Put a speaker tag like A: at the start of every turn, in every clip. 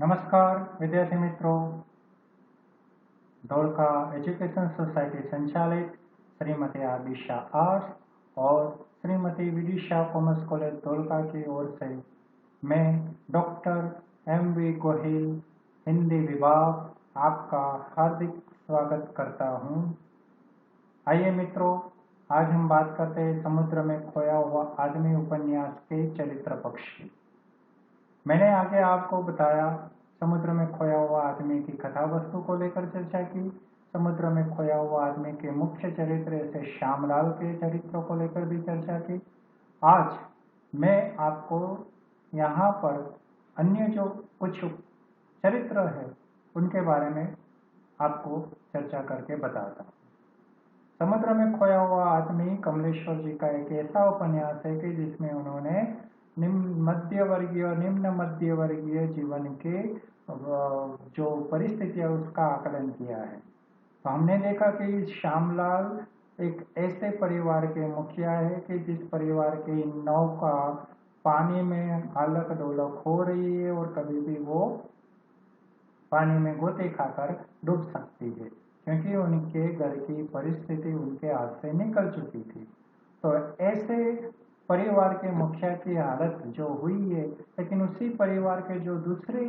A: नमस्कार विद्यार्थी मित्रों, धोलका एजुकेशन सोसाइटी संचालित श्रीमती आदिशा आर्ट्स और श्रीमती विदिशा कॉमर्स कॉलेज धोलका की ओर से मैं डॉक्टर एम.वी. गोहिल हिंदी विभाग आपका हार्दिक स्वागत करता हूं। आइए मित्रों, आज हम बात करते हैं समुद्र में खोया हुआ आदमी उपन्यास के चरित्र पक्ष की। मैंने आगे आपको बताया, समुद्र में खोया हुआ आदमी की कथा वस्तु को लेकर चर्चा की, समुद्र में खोया हुआ आदमी के मुख्य चरित्र ऐसे श्यामलाल के चरित्रों को लेकर भी चर्चा की। आज मैं आपको यहाँ पर अन्य जो कुछ चरित्र है उनके बारे में आपको चर्चा करके बताता हूँ। समुद्र में खोया हुआ आदमी कमलेश्वर जी का एक ऐसा उपन्यास है कि जिसमें उन्होंने निम्न मध्य वर्गीय जीवन के जो परिस्थिति है उसका आकलन किया है। तो हमने देखा कि श्यामलाल एक ऐसे परिवार के मुखिया है कि जिस परिवार की नौका पानी में अलग डोलक हो रही है और कभी भी वो पानी में गोते खाकर डूब सकती है, क्योंकि उनके घर की परिस्थिति उनके हाथ से निकल चुकी थी। तो ऐसे परिवार के मुखिया की हालत जो हुई है, लेकिन उसी परिवार के जो दूसरे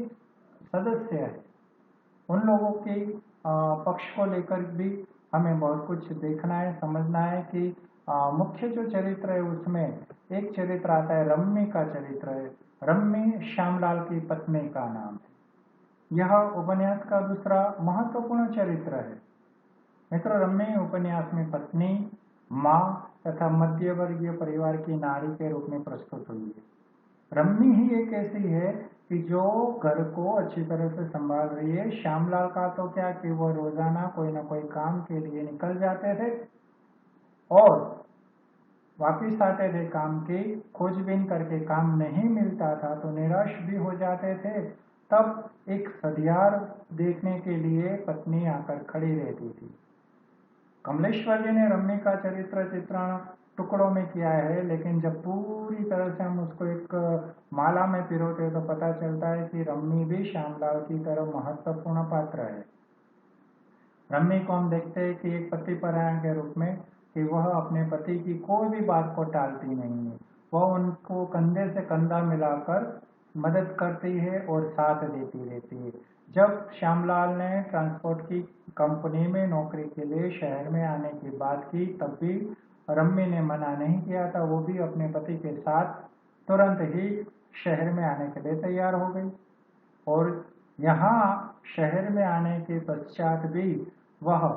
A: सदस्य हैं उन लोगों के पक्ष को लेकर भी हमें बहुत कुछ देखना है, समझना है कि मुख्य जो चरित्र है उसमें एक चरित्र आता है, रम्मी का चरित्र है। रम्मी श्यामलाल की पत्नी का नाम है। यह उपन्यास का दूसरा महत्वपूर्ण चरित्र है। मित्रों, रम्मी उपन्यास में पत्नी, माँ तथा मध्य वर्गीय परिवार की नारी के रूप में प्रस्तुत हुई है। रम्मी ही एक ऐसी है कि जो घर को अच्छी तरह से संभाल रही है। श्यामलाल का तो क्या कि वो रोजाना कोई ना कोई काम के लिए निकल जाते थे और वापिस आते थे काम की खोजबीन करके, काम नहीं मिलता था तो निराश भी हो जाते थे। तब एक सदियार देखने के लिए पत्नी आकर खड़ी रहती थी। कमलेश्वर जी ने रम्मी का चरित्र चित्रण टुकड़ों में किया है, लेकिन जब पूरी तरह से हम उसको एक माला में पिरोते तो पता चलता है कि रम्मी भी श्यामलाल की तरह महत्वपूर्ण पात्र है। रम्मी को हम देखते हैं कि एक पतिपरायण के रूप में कि वह अपने पति की कोई भी बात को टालती नहीं है। वह उनको कंधे से कंधा मिलाकर मदद करती है और साथ देती रहती है। जब श्यामलाल ने ट्रांसपोर्ट की कंपनी में नौकरी के लिए शहर में आने की बात की, तब भी रम्मी ने मना नहीं किया था। वो भी अपने पति के साथ तुरंत ही शहर में आने के लिए तैयार हो गई और यहाँ शहर में आने के पश्चात भी वह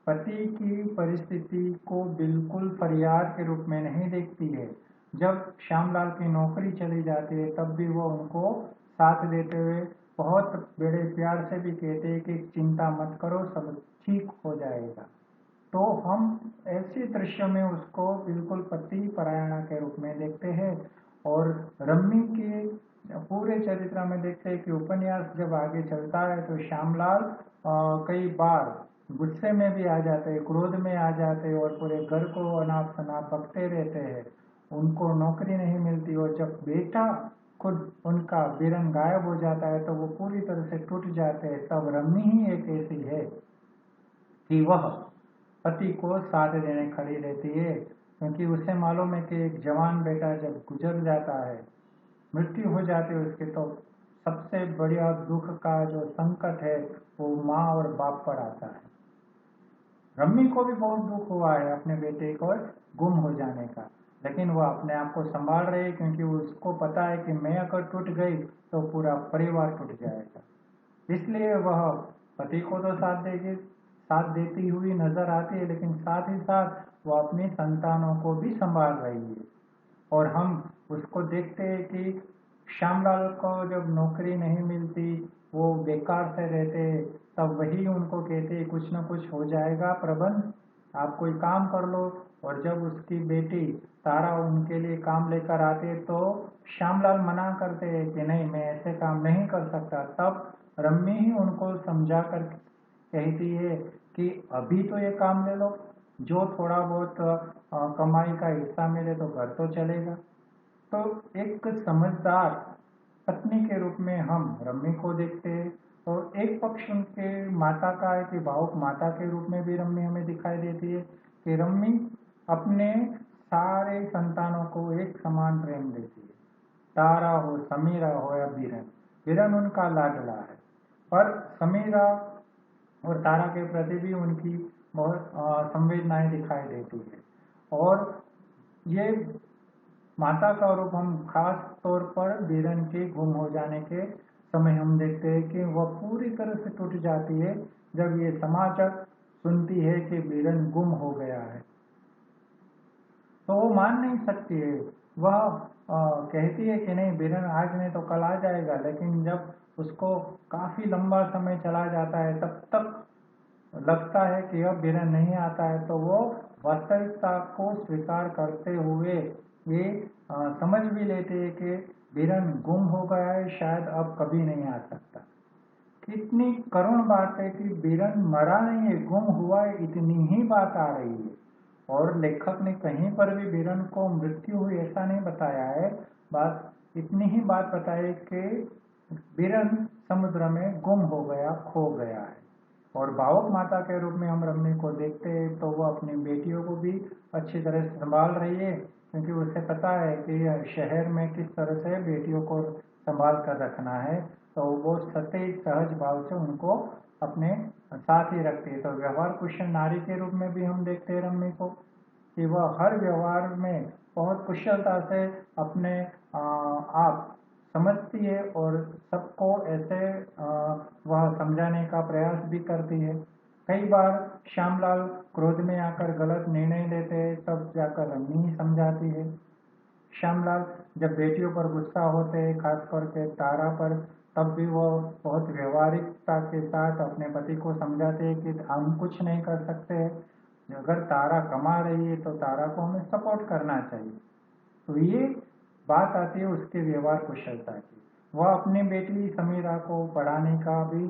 A: पति की परिस्थिति को बिल्कुल फरियाद के रूप में नहीं देखती है। जब श्यामलाल की नौकरी चली जाती है तब भी वो उनको साथ देते हुए बहुत बड़े प्यार से भी कहते हैं कि चिंता मत करो, सब ठीक हो जाएगा। तो हम ऐसे दृश्य में उसको बिल्कुल पति परायणा के रूप में देखते हैं और रम्मी के पूरे चरित्र में देखते हैं कि उपन्यास जब आगे चलता है तो श्यामलाल कई बार गुस्से में भी आ जाते हैं, क्रोध में आ जाते हैं और पूरे घर को अनाप शनाप बकते रहते हैं। उनको नौकरी नहीं मिलती और जब बेटा खुद उनका बीरन गायब हो जाता है तो वो पूरी तरह से टूट जाते हैं। तब रम्मी ही एक ऐसी है कि वह पति को साथ देने खड़ी रहती है, क्योंकि उसे मालूम है कि एक जवान बेटा जब गुजर जाता है, मृत्यु हो जाती है उसकी, तो सबसे बड़ा दुख का जो संकट है वो माँ और बाप पर आता है। रम्मी को भी बहुत दुख हुआ है अपने बेटे को गुम हो जाने का, लेकिन वह अपने आप को संभाल रही है, क्योंकि उसको पता है कि मैं अगर टूट गई तो पूरा परिवार टूट जाएगा। इसलिए वह पति को तो साथ देती हुई नजर आती है, लेकिन साथ ही साथ वो अपनी संतानों को भी संभाल रही है। और हम उसको देखते हैं कि श्यामलाल को जब नौकरी नहीं मिलती, वो बेकार से रहते, तब वही उनको कहते कुछ न कुछ हो जाएगा प्रबंध, आप कोई काम कर लो। और जब उसकी बेटी तारा उनके लिए काम लेकर आते तो श्यामलाल मना करते हैं कि नहीं, मैं ऐसे काम नहीं कर सकता। तब रम्मी ही उनको समझा कर कहती है कि अभी तो ये काम ले लो, जो थोड़ा बहुत कमाई का हिस्सा मिले तो घर तो चलेगा। तो एक समझदार पत्नी के रूप में हम रम्मी को देखते हैं, और एक पक्ष उनके माता का है कि भावुक माता के रूप में भी रम्मी हमें दिखाई देती है कि रम्मी अपने सारे संतानों को एक समान प्रेम देती है। तारा हो, समीरा हो या बीरन, बीरन उनका लाडला है, पर समीरा और तारा के प्रति भी उनकी बहुत संवेदनाएं दिखाई देती है। और ये माता का रूप हम खास तौर पर बीरन के गुम हो जाने के समय हम देखते हैं कि वह पूरी तरह से टूट जाती है जब ये समाचार सुनती है कि बीरन गुम हो गया है। तो वो मान नहीं सकती है। वह कहती है कि नहीं, बीरन आज नहीं तो कल आ जाएगा, लेकिन जब उसको काफी लंबा समय चला जाता है तब तक लगता है कि अब बीरन नहीं आता है, तो वो वास्तविकता को स्वीकार करते हुए ये समझ भी लेते हैं कि बीरन गुम हो गया है, शायद अब कभी नहीं आ सकता। कितनी करुण बात है कि बीरन मरा नहीं है, गुम हुआ है, इतनी ही बात आ रही है। और लेखक ने कहीं पर भी बीरन को मृत्यु हुई ऐसा नहीं बताया है, बात इतनी ही बात बताई कि बीरन समुद्र में गुम हो गया, खो गया है। और भावुक माता के रूप में हम रम्मी को देखते हैं तो वह अपनी बेटियों को भी अच्छी तरह से संभाल रही है, क्योंकि उसे पता है कि शहर में किस तरह से बेटियों को संभाल कर रखना है, तो वो सत्य सहज भाव से उनको अपने साथ ही रखती है। तो व्यवहार कुशल नारी के रूप में भी हम देखते हैं रम्मी को कि वह हर व्यवहार में बहुत कुशलता से अपने आप समझती है और सबको ऐसे वह समझाने का प्रयास भी करती है। कई बार श्यामलाल क्रोध में आकर गलत निर्णय लेते हैं, तब जाकर रम्मी ही समझाती है। श्यामलाल जब बेटियों पर गुस्सा होते हैं, खास करके तारा पर, तब भी वो बहुत व्यवहारिकता के साथ अपने पति को समझाते हैं कि हम कुछ नहीं कर सकते, अगर तारा कमा रही है तो तारा को हमें सपोर्ट करना चाहिए। तो ये बात आती है उसके व्यवहार कुशलता की। वह अपनी बेटी समीरा को पढ़ाने का भी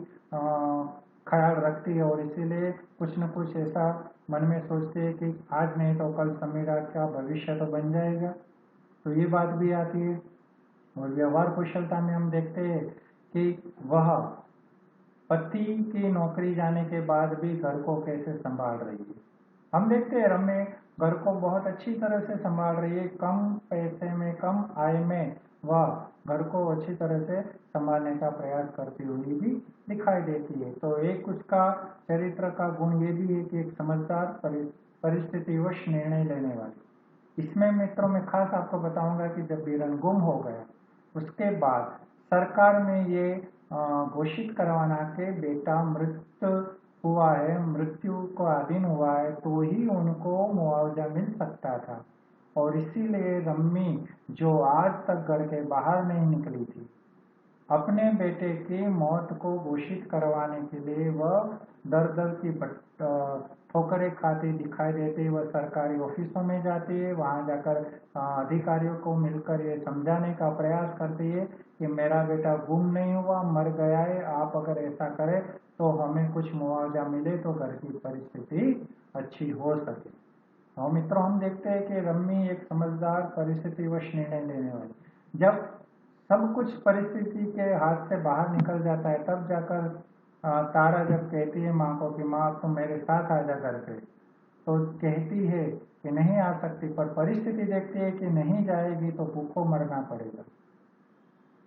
A: ख्याल रखती है, और इसीलिए कुछ न कुछ ऐसा मन में सोचती है कि आज नहीं तो कल समीरा का भविष्य तो बन जाएगा। तो ये बात भी आती है। और व्यवहार कुशलता में हम देखते हैं कि वह पति की नौकरी जाने के बाद भी घर को कैसे संभाल रही है। हम देखते हैं रम्य घर को बहुत अच्छी तरह से संभाल रही है, कम पैसे में, कम आय में वह घर को अच्छी तरह से संभालने का प्रयास करती हुई भी दिखाई देती है। तो एक उसका चरित्र का गुण ये भी है कि एक समझदार परिस्थितिवश निर्णय लेने वाली। इसमें मित्रों में खास आपको बताऊंगा कि जब बीरन गुम हो गया उसके बाद सरकार में ये घोषित करवाना कि बेटा मृत हुआ है, मृत्यु को अधीन हुआ है, तो ही उनको मुआवजा मिल सकता था। और इसीलिए रम्मी, जो आज तक घर के बाहर नहीं निकली थी, अपने बेटे की मौत को घोषित करवाने के लिए वह दर दर की ठोकरें खाती दिखाई देती। वह सरकारी ऑफिसों में जाती है, वहां जाकर अधिकारियों को मिलकर ये समझाने का प्रयास करती है कि मेरा बेटा गुम नहीं हुआ, मर गया है, आप अगर ऐसा करें तो हमें कुछ मुआवजा मिले तो घर की परिस्थिति अच्छी हो सके। और मित्रों हम देखते हैं कि रम्मी एक समझदार परिस्थितिवश निर्णय लेने वाली। जब सब कुछ परिस्थिति के हाथ से बाहर निकल जाता है, तब जाकर तारा जब कहती है माँ को कि माँ तुम मेरे साथ आ जा घर पे, तो कहती है कि नहीं आ सकती, पर परिस्थिति देखती है कि नहीं जाएगी तो भूखों मरना पड़ेगा,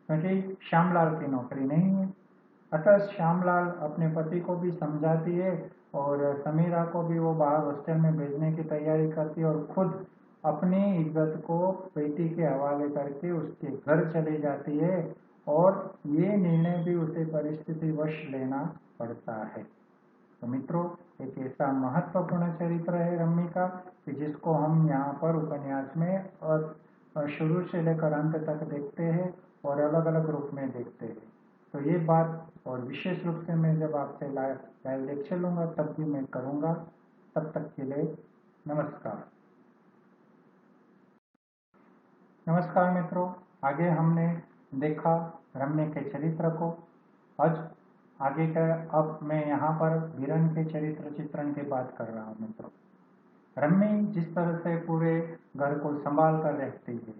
A: क्योंकि श्यामलाल की नौकरी नहीं है। अतः श्यामलाल अपने पति को भी समझाती है और समीरा को भी वो बाहर हॉस्टल में भेजने की तैयारी करती है, और खुद अपनी इज्जत को बेटी के हवाले करके उसके घर चली जाती है। और ये निर्णय भी उसे परिस्थितिवश लेना पड़ता है। तो मित्रों एक ऐसा महत्वपूर्ण चरित्र है रम्मी का कि जिसको हम यहाँ पर उपन्यास में और शुरू से लेकर अंत तक देखते हैं और अलग अलग रूप में देखते हैं। तो ये बात और विशेष रूप से मैं जब आपसे लाइव लेक्चर लूंगा तब भी मैं करूंगा। तब तक के लिए नमस्कार। नमस्कार मित्रों, आगे हमने देखा रम्य के चरित्र को। आज आगे का अब मैं यहाँ पर बीरन के चरित्र चित्रण की बात कर रहा हूँ। मित्रों रम्मी जिस तरह से पूरे घर को संभाल कर रखती है,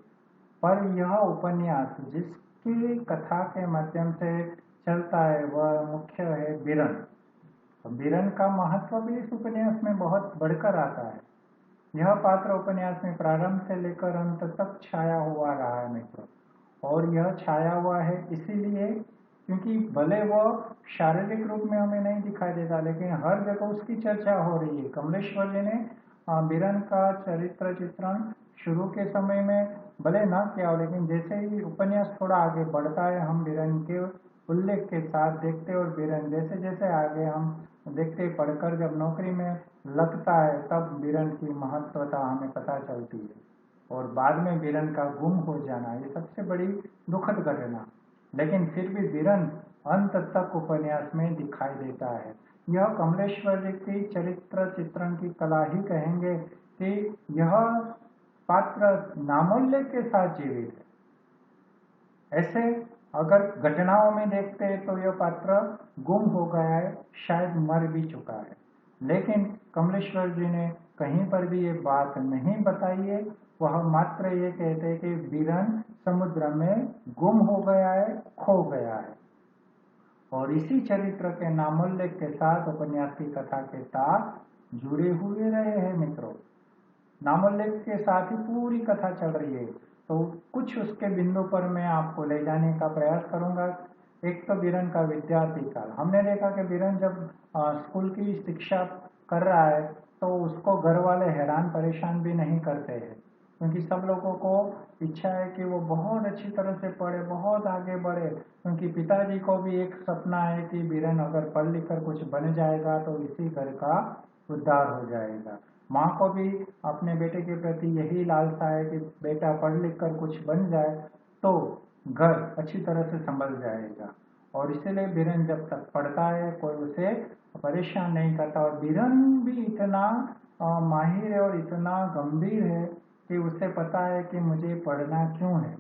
A: पर यह उपन्यास जिसके की कथा के माध्यम से चलता है वह मुख्य है बीरन। तो बीरन का महत्व भी इस उपन्यास में बहुत बढ़कर आता है। यह पात्र उपन्यास में प्रारंभ से लेकर अंत तक छाया हुआ रहा है मित्रों, और यह छाया हुआ है इसीलिए क्योंकि भले वह शारीरिक रूप में हमें नहीं दिखाई देता, लेकिन हर जगह उसकी चर्चा हो रही है। कमलेश्वर जी ने बीरन का चरित्र चित्रण शुरू के समय में भले न किया हो, लेकिन जैसे ही उपन्यास थोड़ा आगे बढ़ता है हम बीरन के उल्लेख के साथ देखते, और बीरन जैसे जैसे आगे हम देखते पढ़कर जब नौकरी में लगता है तब बीरन की महत्वता हमें पता चलती है, और बाद में बीरन का गुम हो जाना ये सबसे बड़ी दुखद घटना, लेकिन फिर भी बीरन अंत तक उपन्यास में दिखाई देता है। यह कमलेश्वर जी की चरित्र चित्रण की कला ही कहेंगे कि यह पात्र नामोल्लेख के साथ जीवित है। ऐसे अगर घटनाओं में देखते हैं तो यह पात्र गुम हो गया है, शायद मर भी चुका है, लेकिन कमलेश्वर जी ने कहीं पर भी ये बात नहीं बताई है। वह मात्र ये कहते हैं कि बीरन समुद्र में गुम हो गया है, खो गया है, और इसी चरित्र के नामोल्लेख के साथ उपन्यास की कथा के साथ जुड़े हुए रहे हैं मित्रों। नामोल्लेख के साथ ही पूरी कथा चल रही है, तो कुछ उसके बिंदु पर मैं आपको ले जाने का प्रयास करूंगा। एक तो बीरन का विद्यार्थी काल, हमने देखा कि बीरन जब स्कूल की शिक्षा कर रहा है तो उसको घर वाले हैरान परेशान भी नहीं करते हैं, क्योंकि सब लोगों को इच्छा है कि वो बहुत अच्छी तरह से पढ़े, बहुत आगे बढ़े, क्योंकि पिताजी को भी एक सपना है कि बीरन अगर पढ़ लिख कर कुछ बन जाएगा तो इसी घर का उद्धार हो जाएगा। माँ को भी अपने बेटे के प्रति यही लालसा है कि बेटा पढ़ लिख कर कुछ बन जाए तो घर अच्छी तरह से संभल जाएगा, और इसीलिए बीरन जब तक पढ़ता है कोई उसे परेशान नहीं करता। और बीरन भी इतना माहिर है और इतना गंभीर है कि उसे पता है कि मुझे पढ़ना क्यों है,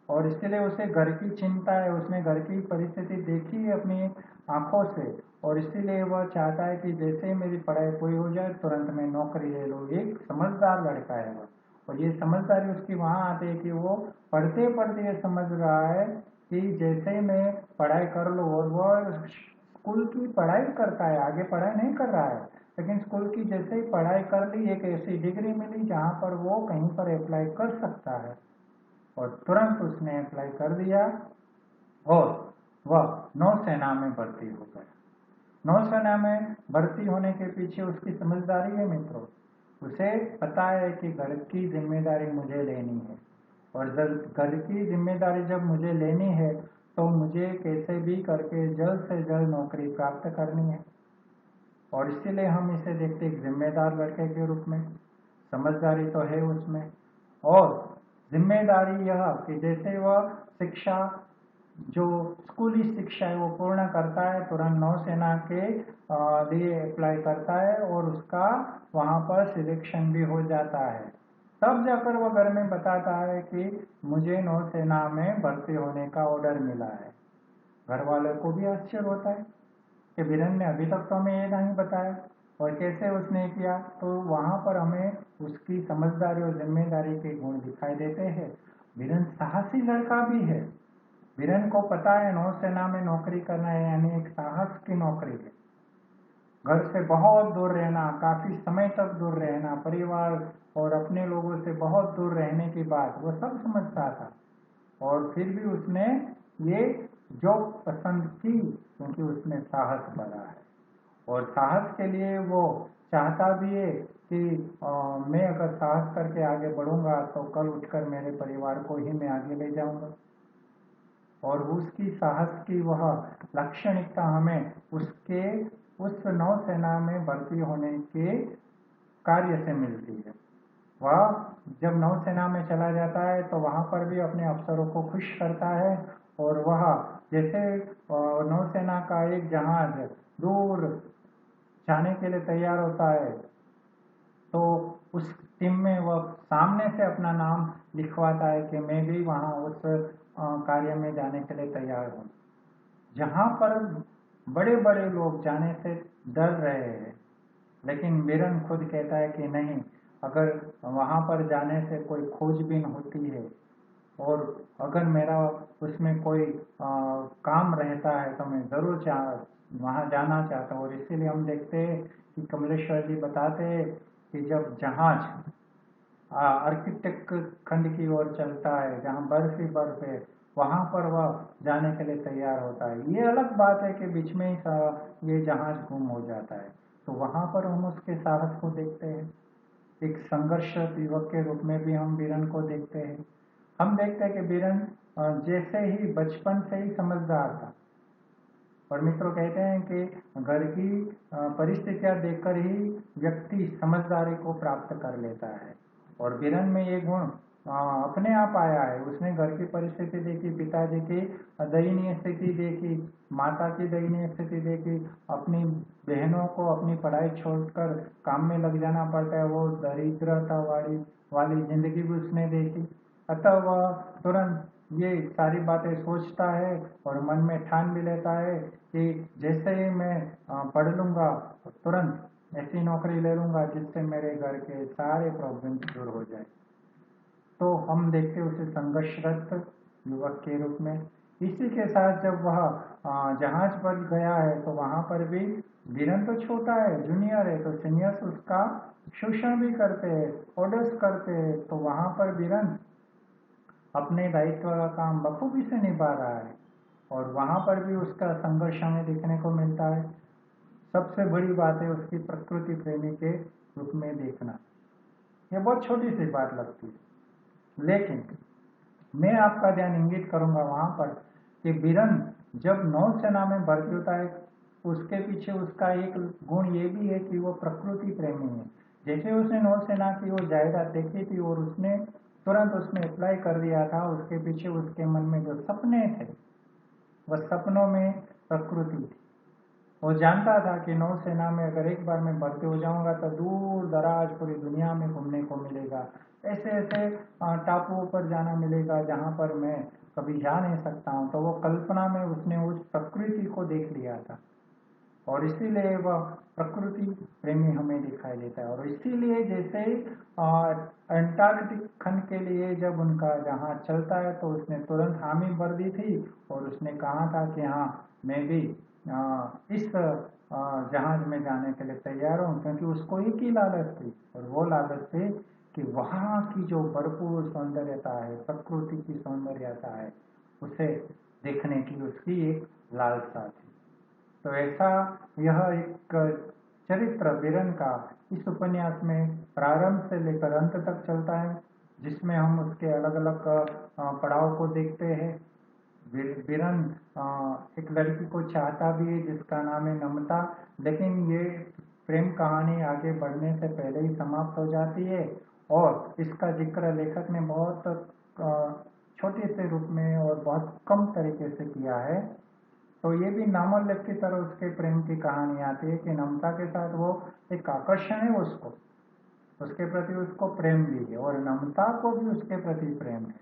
A: और इसलिए उसे घर की चिंता है। उसने घर की परिस्थिति देखी है अपनी आंखों से, और इसीलिए वह चाहता है कि जैसे ही मेरी पढ़ाई पूरी हो जाए तुरंत मैं नौकरी ले लूँ। एक समझदार लड़का है वह, और ये समझदारी उसकी वहाँ आती है कि वो पढ़ते पढ़ते ये समझ रहा है कि जैसे ही मैं पढ़ाई कर लूँ, और वह स्कूल की पढ़ाई करता है, आगे पढ़ाई नहीं कर रहा है, लेकिन स्कूल की जैसे ही पढ़ाई कर ली एक ऐसी डिग्री मिली जहाँ पर वो कहीं पर अप्लाई कर सकता है, और तुरंत उसने अप्लाई कर दिया और वह नौसेना में भर्ती हो गया। नौसेना में भर्ती होने के पीछे उसकी समझदारी है मित्रों। उसे पता है कि घर की जिम्मेदारी मुझे लेनी है, और जब घर की जिम्मेदारी जब मुझे लेनी है तो मुझे कैसे भी करके जल्द से जल्द नौकरी प्राप्त करनी है, और इसीलिए हम इसे देखते एक जिम्मेदार लड़के के रूप में। समझदारी तो है उसमें, और जिम्मेदारी यह कि जैसे वह शिक्षा जो स्कूली शिक्षा है वो पूर्ण करता है, तुरंत नौसेना के लिए अप्लाई करता है और उसका वहाँ पर सिलेक्शन भी हो जाता है। तब जाकर वह घर में बताता है कि मुझे नौसेना में भर्ती होने का ऑर्डर मिला है। घर वालों को भी आश्चर्य होता है कि बीरन ने अभी तक तो हमें ये नहीं बताया, और कैसे उसने किया। तो वहाँ पर हमें उसकी समझदारी और जिम्मेदारी के गुण दिखाई देते हैं। बीरन साहसी लड़का भी है। बीरन को पता है नौसेना में नौकरी करना है यानी एक साहस की नौकरी है। घर से बहुत दूर रहना, काफी समय तक दूर रहना, परिवार और अपने लोगों से बहुत दूर रहने की बात वो सब समझता था, और फिर भी उसने ये जॉब पसंद की क्योंकि उसमें साहस भरा है, और साहस के लिए वो चाहता भी है कि मैं अगर साहस करके आगे बढ़ूंगा तो कल उठकर मेरे परिवार को ही मैं आगे ले जाऊंगा। और उसकी साहस की वह लाक्षणिकता हमें उसके उस नौसेना में भर्ती होने के कार्य से मिलती है। वह जब नौसेना में चला जाता है तो वहाँ पर भी अपने अफसरों को खुश करता है, और वह जैसे नौसेना का एक जहाज दूर जाने के लिए तैयार होता है तो उस टीम में वह सामने से अपना नाम लिखवाता है कि मैं भी वहाँ उस कार्य में जाने के लिए तैयार हूँ। जहाँ पर बड़े बड़े लोग जाने से डर रहे हैं, लेकिन बीरन खुद कहता है कि नहीं, अगर वहाँ पर जाने से कोई खोजबीन होती है और अगर मेरा उसमें कोई काम रहता है तो मैं ज़रूर वहाँ जाना चाहता हूँ। और इसीलिए हम देखते हैं कि कमलेश्वर जी बताते हैं कि जब जहाज आर्किटेक्ट खंड की ओर चलता है जहाँ बर्फ ही बर्फ है, वहाँ पर वह जाने के लिए तैयार होता है। ये अलग बात है कि बीच में ही ये जहाज गुम हो जाता है, तो वहाँ पर हम उसके साहस को देखते हैं। एक संघर्षरत युवक के रूप में भी हम बीरन को देखते हैं। हम देखते हैं कि बीरन जैसे ही बचपन से ही समझदार था, और मित्रों कहते हैं कि घर की परिस्थितियां देखकर ही व्यक्ति समझदारी को प्राप्त कर लेता है। और बीरन में ये गुण अपने आप आया है। उसने घर की परिस्थिति देखी, पिताजी की दयनीय स्थिति देखी, माता की दयनीय स्थिति देखी, अपनी बहनों को अपनी पढ़ाई छोड़कर काम में लग जाना पड़ता है, वो दरिद्रता वाली जिंदगी भी उसने देखी। अतः वह तुरंत ये सारी बातें सोचता है और मन में ठान भी लेता है कि जैसे ही मैं पढ़ लूँगा तुरंत ऐसी नौकरी ले लूँगा जिससे मेरे घर के सारे प्रॉब्लम दूर हो जाए। तो हम देखते उसे संघर्षरत युवक के रूप में। इसी के साथ जब वह जहाज पर गया है तो वहाँ पर भी बीरन तो छोटा है, जूनियर है, तो सीनियर्स उसका शोषण भी करते हैं, ऑर्डर्स करते हैं। तो वहाँ पर बीरन अपने दायित्व का काम बखूबी से निभा रहा है, और वहाँ पर भी उसका संघर्ष हमें देखने को मिलता है। सबसे बड़ी बात है उसकी प्रकृति प्रेमी के रूप में देखना। ये बहुत छोटी सी बात लगती है, लेकिन मैं आपका ध्यान इंगित करूंगा वहां पर कि बीरन जब नौसेना में भर्ती होता है, उसके पीछे उसका एक गुण ये भी है कि वो प्रकृति प्रेमी है। जैसे उसने नौसेना की वो जाहिरात देखी थी और उसने तुरंत उसमें अप्लाई कर दिया था, उसके पीछे उसके मन में जो सपने थे वह सपनों में प्रकृति थी। वो जानता था कि नौसेना में अगर एक बार मैं भर्ती हो जाऊंगा तो दूर दराज पूरी दुनिया में घूमने को मिलेगा, ऐसे ऐसे टापुओं पर जाना मिलेगा जहां पर मैं कभी जा नहीं सकता हूं। तो वो कल्पना में उसने उस प्रकृति को देख लिया था, और इसीलिए वह प्रकृति प्रेमी हमें दिखाई देता है। और इसीलिए जैसे ही अंटार्कटिक खंड के लिए जब उनका जहाज चलता है तो उसने तुरंत हामी भर दी थी, और उसने कहा था कि हाँ मैं भी इस जहाज में जाने के लिए तैयार हूँ, क्योंकि उसको एक ही लालच थी, और वो लालच थी कि वहाँ की जो भरपूर सौंदर्यता है, प्रकृति की सौंदर्यता है, उसे देखने की उसकी एक लालसा थी। तो ऐसा यह एक चरित्र बीरन का इस उपन्यास में प्रारंभ से लेकर अंत तक चलता है, जिसमें हम उसके अलग अलग पड़ाव को देखते हैं। बीरन एक लड़की को चाहता भी है जिसका नाम है नम्रता, लेकिन ये प्रेम कहानी आगे बढ़ने से पहले ही समाप्त हो जाती है, और इसका जिक्र लेखक ने बहुत छोटे से रूप में और बहुत कम तरीके से किया है। तो ये भी नामोल्लेख की तरह उसके प्रेम की कहानी आती है कि नम्रता के साथ वो एक आकर्षण है, उसको उसके प्रति उसको प्रेम भी है, और नम्रता को भी उसके प्रति प्रेम है,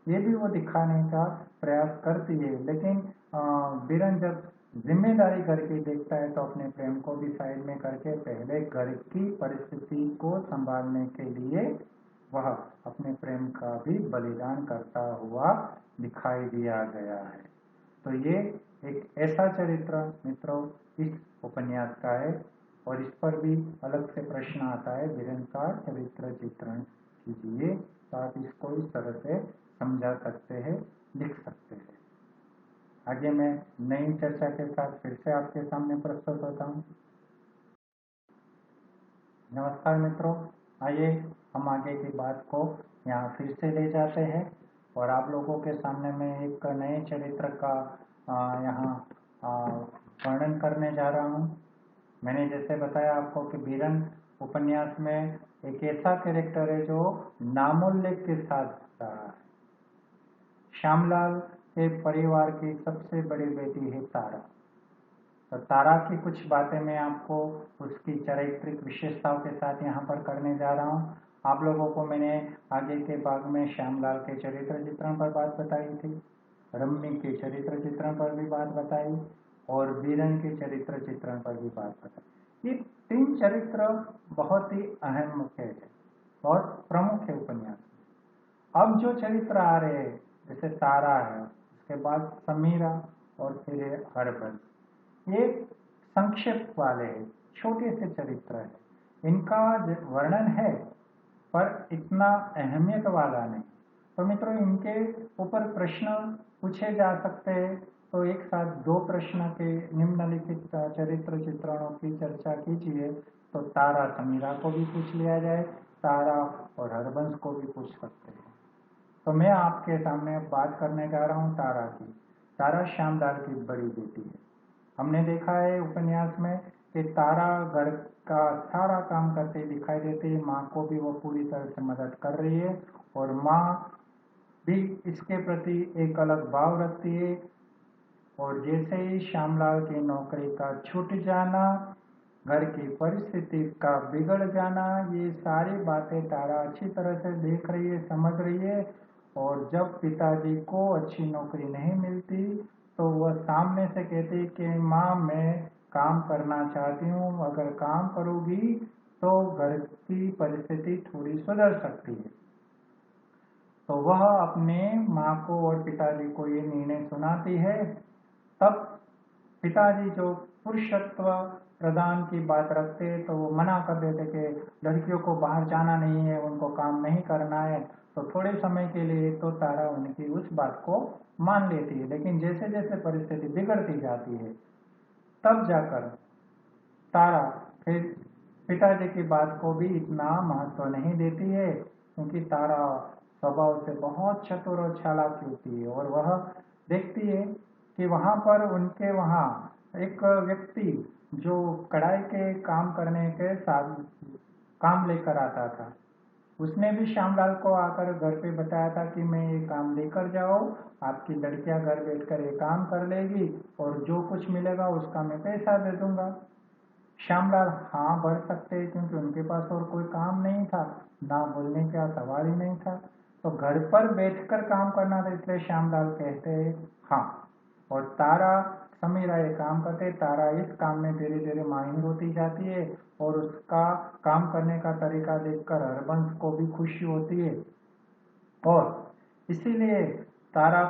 A: ये भी वो दिखाने का प्रयास करती है। लेकिन बीरन जब जिम्मेदारी घर की देखता है तो अपने प्रेम को भी साइड में करके पहले घर की परिस्थिति को संभालने के लिए वह अपने प्रेम का भी बलिदान करता हुआ दिखाई दिया गया है। तो ये एक ऐसा चरित्र मित्रों इस उपन्यास का है, और इस पर भी अलग से प्रश्न आता है, बीरन का चरित्र चित्रण कीजिए, तो आप इसको इस तरह से समझा सकते हैं, लिख सकते हैं। आगे मैं नई चर्चा के साथ फिर से आपके सामने प्रस्तुत होता हूँ। नमस्कार मित्रों, आइए हम आगे की बात को यहाँ फिर से ले जाते हैं, और आप लोगों के सामने मैं एक नए चरित्र का यहाँ वर्णन करने जा रहा हूँ। मैंने जैसे बताया आपको कि बीरन उपन्यास में एक ऐसा कैरेक्टर है जो नामोल्लेख के साथ रहा है। श्यामलाल के परिवार की सबसे बड़ी बेटी है तारा। तो तारा की कुछ बातें मैं आपको उसकी चारित्रिक विशेषताओं के साथ यहाँ पर करने जा रहा हूँ। आप लोगों को मैंने आगे के भाग में श्यामलाल के चरित्र चित्रण पर बात बताई थी, रम्मी के चरित्र चित्रण पर भी बात बताई, और बीरन के चरित्र चित्रण पर भी बात बताई। ये तीन चरित्र बहुत ही अहम मुख्य है, बहुत प्रमुख है उपन्यास। अब जो चरित्र आ रहे हैं जैसे तारा है, उसके बाद समीरा और फिर है हरबंस। ये संक्षेप वाले हैं, छोटे से चरित्र है, इनका वर्णन है पर इतना अहमियत वाला नहीं। तो मित्रों, इनके ऊपर प्रश्न पूछे जा सकते हैं, तो एक साथ दो प्रश्न के निम्नलिखित चरित्र चित्रणों की चर्चा कीजिए। तो तारा समीरा को भी पूछ लिया जाए, तारा और हरबंस को भी पूछ सकते हैं। तो मैं आपके सामने बात करने जा रहा हूँ तारा की। तारा श्यामलाल की बड़ी बेटी है। हमने देखा है उपन्यास में कि तारा घर का सारा काम करते दिखाई देती है, माँ को भी वो पूरी तरह से मदद कर रही है और माँ भी इसके प्रति एक अलग भाव रखती है। और जैसे ही श्यामलाल की नौकरी का छूट जाना, घर की परिस्थिति का बिगड़ जाना, ये सारी बातें तारा अच्छी तरह से देख रही है, समझ रही है। और जब पिताजी को अच्छी नौकरी नहीं मिलती तो वह सामने से कहती कि माँ मैं काम करना चाहती हूँ, अगर काम करूँगी तो घर की परिस्थिति थोड़ी सुधर सकती है। तो वह अपने माँ को और पिताजी को ये निर्णय सुनाती है। तब पिताजी जो पुरुषत्व प्रदान की बात रखते तो वो मना कर देते कि लड़कियों को बाहर जाना नहीं है, उनको काम नहीं करना है। तो थोड़े समय के लिए तो तारा उनकी उस बात को मान लेती है, लेकिन जैसे जैसे परिस्थिति बिगड़ती जाती है तब जाकर तारा फिर पिताजी की बात को भी इतना महत्व नहीं देती है, क्योंकि तारा स्वभाव से बहुत चतुर और चालाक होती है और वह देखती है कि वहां पर उनके वहां एक व्यक्ति जो कढ़ाई के काम करने के साथ काम लेकर आता था, उसने भी श्यामलाल को आकर घर पे बताया था कि मैं ये काम लेकर जाओ, आपकी लड़कियां घर बैठकर ये काम कर लेगी और जो कुछ मिलेगा उसका मैं पैसा दे दूंगा। श्यामलाल हाँ भर सकते, क्योंकि उनके पास और कोई काम नहीं था, ना बोलने का सवाल ही नहीं था। तो घर पर बैठकर काम करना था, इसलिए श्यामलाल कहते हैं हाँ। और तारा समीरा ये काम करते, तारा इस काम में धीरे धीरे माहिर होती जाती है और उसका काम करने का तरीका देखकर हरबंस को भी खुशी होती है और इसीलिए तारा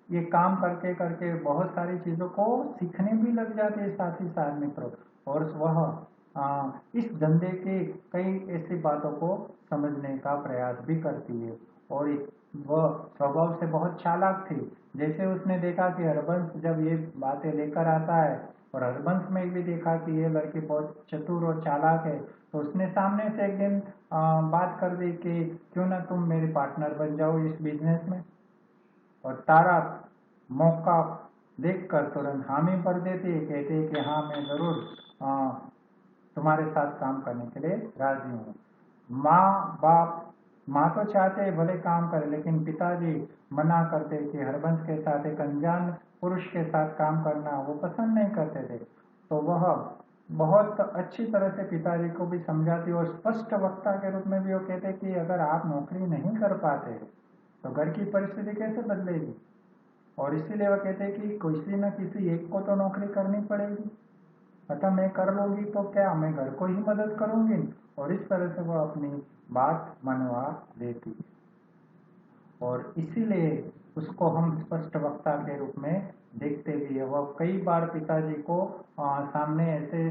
A: ये काम करके करके बहुत सारी चीजों को सीखने भी लग जाते हैं साथ ही साथ मित्रों। और वह इस धंधे के कई ऐसी बातों को समझने का प्रयास भी करती है और वह स्वभाव से बहुत चालाक थी। जैसे उसने देखा कि हरबंस जब ये बातें लेकर आता है और हरबंस में भी देखा कि ये लड़की बहुत चतुर और चालाक है, तो उसने सामने से एक दिन बात कर दी कि क्यों ना तुम मेरी पार्टनर बन जाओ इस बिजनेस में। और तारा मौका देखकर तुरंत हामी भर देती है, कहती है कि हाँ मैं जरूर तुम्हारे साथ काम करने के लिए राजी हूँ। माँ तो चाहते हैं भले काम करे, लेकिन पिताजी मना करते कि हरबंस के साथ एक अनजान पुरुष के साथ काम करना वो पसंद नहीं करते थे। तो वह बहुत अच्छी तरह से पिताजी को भी समझाती और स्पष्ट वक्ता के रूप में भी वो कहते कि अगर आप नौकरी नहीं कर पाते तो घर की परिस्थिति कैसे बदलेगी। और इसीलिए वह कहते हैं कि किसी न किसी एक को तो नौकरी करनी पड़ेगी, अतः मैं कर लूंगी तो क्या, मैं घर को ही मदद करूंगी। और इस तरह से वह अपनी बात मनवा देती है और इसीलिए उसको हम स्पष्ट वक्ता के रूप में देखते भी है। वह कई बार पिताजी को सामने ऐसे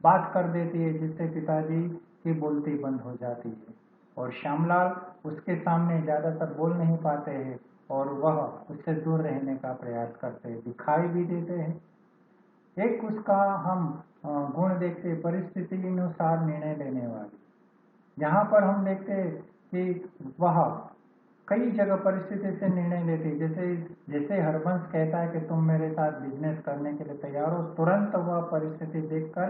A: बात कर देती है जिससे पिताजी की बोलती बंद हो जाती है और श्यामलाल उसके सामने ज्यादातर बोल नहीं पाते हैं और वह उससे दूर रहने का प्रयास करते हैं, दिखाई भी देते हैं। एक उसका हम गुण देखते परिस्थिति अनुसार निर्णय लेने वाली। यहाँ पर हम देखते कि वह कई जगह परिस्थिति से निर्णय लेती, जैसे जैसे हरबंस कहता है कि तुम मेरे साथ बिजनेस करने के लिए तैयार हो, तुरंत वह परिस्थिति देखकर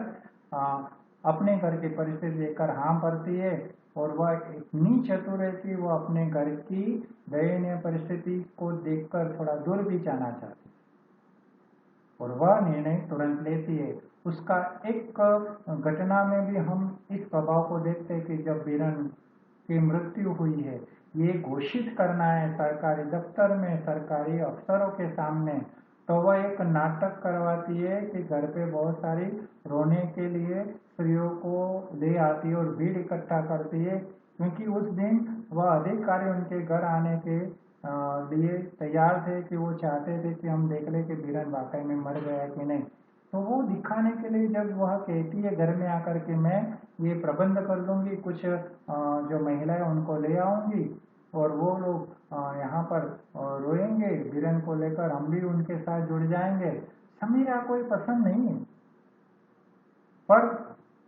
A: अपने घर की परिस्थिति देखकर हाँ भरती है और वह इतनी चतुर है कि वह अपने घर की दयनीय परिस्थिति को देखकर थोड़ा दूर भी जाना चाहती है और वह निर्णय तुरंत लेती है। उसका एक घटना में भी हम इस प्रभाव को देखते हैं कि जब बीरन की मृत्यु हुई है, ये घोषित करना है सरकारी दफ्तर में सरकारी अफसरों के सामने, तो वह एक नाटक करवाती है कि घर पे बहुत सारी रोने के लिए स्त्रियों को ले आती है और भीड़ इकट्ठा करती है क्योंकि उस दिन वह अधिकारी उनके घर आने के लिए तैयार थे कि वो चाहते थे कि हम देख लें कि बीरन वाकई में मर गया कि नहीं। तो वो दिखाने के लिए जब वह कहती है घर में आकर के मैं ये प्रबंध कर दूंगी, कुछ जो महिलाएं उनको ले आऊंगी और वो लोग यहाँ पर रोएंगे बीरन को लेकर, हम भी उनके साथ जुड़ जाएंगे। समीरा को ये पसंद नहीं है, पर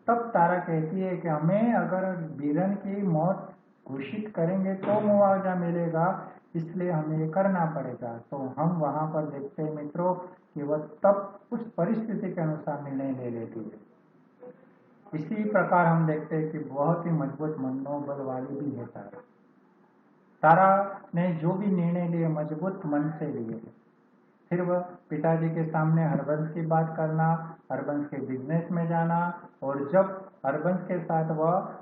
A: तब तारा कहती है कि हमें अगर बीरन की मौत घोषित करेंगे तो मुआवजा मिलेगा, इसलिए हमें ये करना पड़ेगा। तो हम वहां पर देखते हैं मित्रों कि वह तब उस परिस्थिति के अनुसार निर्णय ले लेती है। इसी प्रकार हम देखते हैं कि बहुत ही मजबूत मनोबल वाली भी है तारा। तारा ने जो भी निर्णय लिए मजबूत मन से लिए। फिर वह पिताजी के सामने हरबंस की बात करना, हरबंस के बिजनेस में जाना, और जब हरबंस के साथ वह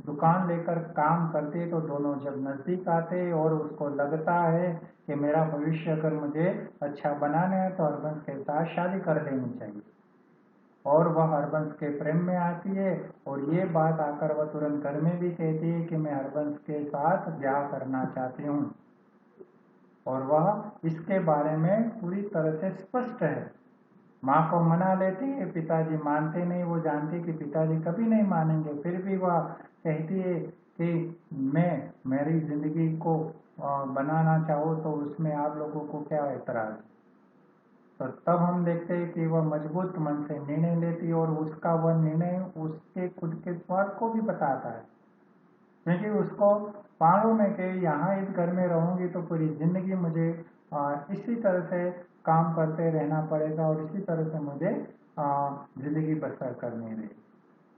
A: दुकान लेकर काम करते तो दोनों जब नजदीक आते और उसको लगता है कि मेरा भविष्य अगर मुझे अच्छा बनाना है तो हरबंस के साथ शादी कर लेनी चाहिए, और वह हरबंस के प्रेम में आती है। और ये बात आकर वह तुरंत घर में भी कहती है कि मैं हरबंस के साथ ब्याह करना चाहती हूँ, और वह इसके बारे में पूरी तरह से स्पष्ट है। माँ को मना लेती है, पिताजी मानते नहीं, वो जानती कि पिताजी कभी नहीं मानेंगे, फिर भी वह कहती है कि मैं मेरी जिंदगी को बनाना चाहूँ तो उसमें आप लोगों को क्या एतराज। तो तब हम देखते हैं कि वह मजबूत मन से निर्णय लेती है, और उसका वह निर्णय उसके खुद के स्वार्थ को भी बताता है, क्योंकि उसको मालूम है कि यहाँ इस घर में रहूंगी तो पूरी जिंदगी मुझे इसी तरह से काम करते रहना पड़ेगा, और इसी तरह से मुझे जिंदगी बसर करनी रहेगी।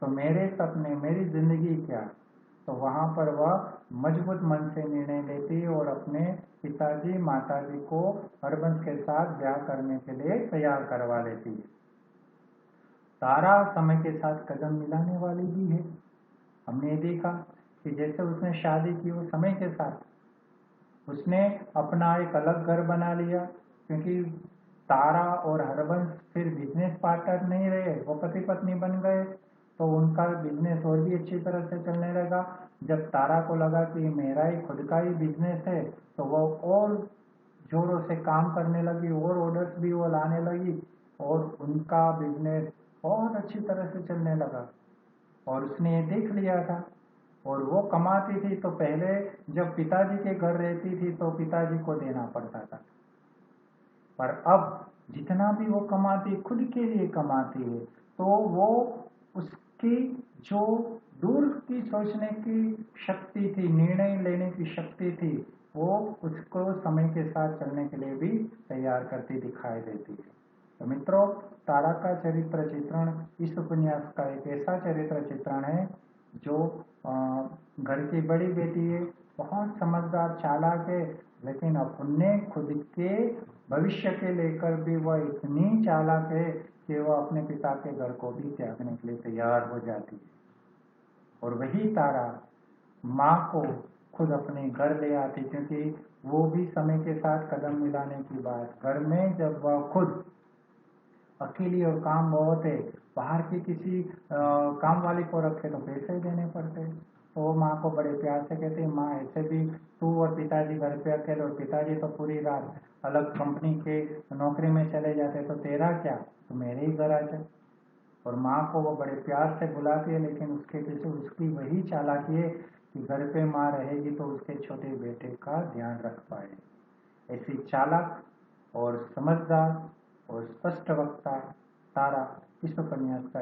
A: तो मेरे सपने, मेरी जिंदगी क्या। तो वहां पर वह मजबूत मन से निर्णय लेती है और अपने पिताजी माताजी को हरबंस के साथ ब्याह करने के लिए तैयार करवा लेती है। तारा समय के साथ कदम मिलाने वाली भी है। हमने देखा कि जैसे उसने शादी की वो समय के साथ उसने अपना एक अलग घर बना लिया, क्योंकि तारा और हरबंस फिर बिजनेस पार्टनर नहीं रहे, वो पति पत्नी बन गए। तो उनका बिजनेस और भी अच्छी तरह से चलने लगा। जब तारा को लगा कि मेरा ही खुद का ही बिजनेस है तो वो और जोरों से काम करने लगी, और ऑर्डर्स भी वो लाने लगी, और उनका बिजनेस बहुत अच्छी तरह से चलने लगा। और उसने ये देख लिया था, और वो कमाती थी तो पहले जब पिताजी के घर रहती थी तो पिताजी को देना पड़ता था, पर अब जितना भी वो कमाती खुद के लिए कमाती है, तो वो उसकी जो दूर की सोचने की शक्ति थी, निर्णय लेने की शक्ति थी, वो उसको समय के साथ चलने के लिए भी तैयार करती दिखाई देती है। तो मित्रों, तारा का चरित्र चित्रण इस उपन्यास का एक ऐसा चरित्र चित्रण है जो घर की बड़ी बेटी है, बहुत समझदार चालाक है, लेकिन अपने खुद के भविष्य के लेकर भी वह इतनी चालाक है कि वह अपने पिता के घर को भी त्यागने के लिए तैयार हो जाती है। और वही तारा माँ को खुद अपने घर ले आती, क्योंकि वो भी समय के साथ कदम मिलाने की बात। घर में जब वह खुद अकेली और काम बहुत है, बाहर की किसी काम वाली को रखे तो पैसे देने पड़ते। तो वो माँ को बड़े प्यार से कहती, माँ ऐसे भी तू और पिताजी घर पे अकेले, और पिताजी तो पूरी रात अलग कंपनी के नौकरी में चले जाते, तो तेरा क्या, तो मेरे ही घर आ जा। और माँ को वो बड़े प्यार से बुलाती है, लेकिन उसके पीछे उसकी वही चालाकी है कि घर पे माँ रहेगी तो उसके छोटे बेटे का ध्यान रख पाए। ऐसी चालाक और समझदार और स्पष्ट वक्ता तारा इस उपन्यास का